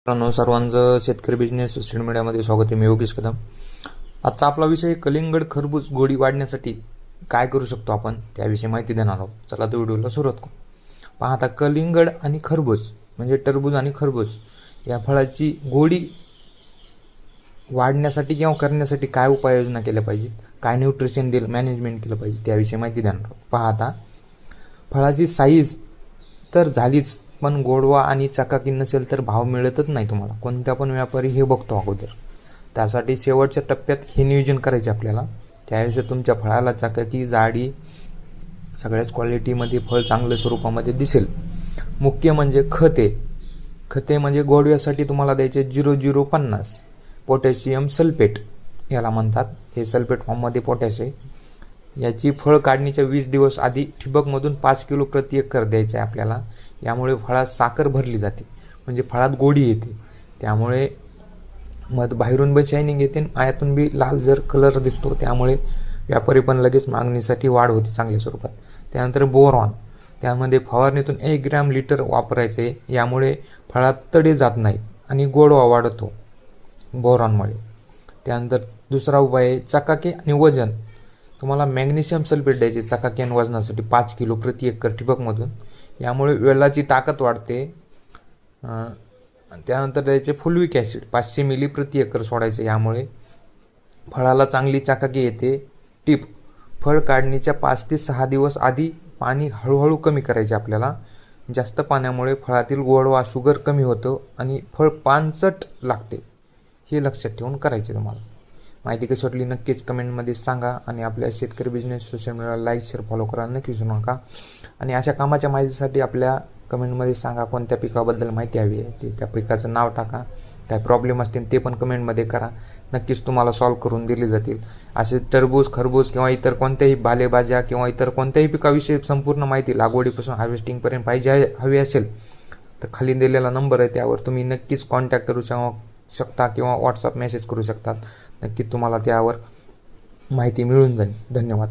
मित्रांनो, सर्वांचं शेतकरी बिझनेस सोशल मीडियामध्ये स्वागत आहे. मी योगेश कदम. आजचा आपला विषय कलिंगड खरबूज गोडी वाढण्यासाठी काय करू शकतो आपण त्याविषयी माहिती देणार आहोत. चला तर व्हिडिओला सुरुवात करू. पहा, आता कलिंगड आणि खरबूज म्हणजे टरबूज आणि खरबूज या फळाची गोडी वाढण्यासाठी किंवा करण्यासाठी काय उपाययोजना केल्या पाहिजे, काय न्यूट्रिशन मॅनेजमेंट केलं पाहिजे त्याविषयी माहिती देणार आहोत. पहा, आता फळाची साईज तर झालीच, पण गोडवा आणि चकाकी नसेल तर भाव मिळतच नाही तुम्हाला. कोणत्या पण व्यापारी हे बघतो अगोदर. त्यासाठी शेवटच्या टप्प्यात हे नियोजन करायचे आपल्याला. त्यावेळेस तुमच्या फळाला चकाकी, जाडी सगळ्याच क्वालिटीमध्ये फळ चांगल्या स्वरूपामध्ये दिसेल. मुख्य म्हणजे खते म्हणजे गोडव्यासाठी तुम्हाला द्यायचे 0050 पोटॅशियम सल्फेट याला म्हणतात. हे सल्फेट फॉर्ममध्ये पोटॅश आहे. याची फळ काढणीच्या 20 दिवस आधी ठिबकमधून 5 किलो प्रति एकर द्यायचं आहे आपल्याला. यामुळे फळात साखर भरली जाते, म्हणजे फळात गोडी येते. त्यामुळे बाहेरून बी शायनिंग येते, आयातून बी लाल जर कलर दिसतो, त्यामुळे व्यापारी पण लगेच मागणीसाठी वाढ होते चांगल्या स्वरूपात. त्यानंतर बोरॉन, त्यामध्ये फवारणीतून 1 ग्रॅम लिटर वापरायचे आहे. यामुळे फळात तडे जात नाही आणि गोडवा वाढतो बोरॉनमुळे. त्यानंतर दुसरा उपाय आहे चकाकी आणि वजन. तुम्हाला मॅग्नेशियम सल्फेट द्यायचे चकाकी आणि वजनासाठी 5 किलो प्रति एकर ठिबकमधून. यामुळे वेलाची ताकद वाढते. त्यानंतर द्यायचे फुलविक ॲसिड 500 मिली प्रति एकर सोडायचे. यामुळे फळाला चांगली चकाकी येते. टिप, फळ काढणीच्या 5 ते 6 दिवस आधी पाणी हळूहळू कमी करायचे आपल्याला. जास्त पाण्यामुळे फळातील गोडवा, शुगर कमी होतं आणि फळ पानसट लागते. हे लक्षात ठेवून करायचे तुम्हाला. माहिती कशी वाटली नक्कीच कमेंटमध्ये सांगा. आणि आपल्या शेतकरी बिझनेस सोशल मीडियाला लाईक, शेअर, फॉलो करा नक्की विसरू नका. आणि अशा कामाच्या माहितीसाठी आपल्या कमेंटमध्ये सांगा कोणत्या पिकाबद्दल माहिती हवी आहे ते. त्या पिकाचं नाव टाका. काय प्रॉब्लेम असतील ते पण कमेंटमध्ये करा. नक्कीच तुम्हाला सॉल्व करून दिले जातील. असे टरबूज, खरबूज किंवा इतर कोणत्याही पालेभाज्या किंवा इतर कोणत्याही पिकाविषयी संपूर्ण माहिती लागवडीपासून हार्वेस्टिंगपर्यंत पाहिजे हवी असेल तर खाली दिलेला नंबर आहे, त्यावर तुम्ही नक्कीच कॉन्टॅक्ट करू शकता किंवा व्हॉट्सअप मेसेज करू शकतात. नक्की तुम्हाला त्यावर माहिती मिळून जाईल. धन्यवाद.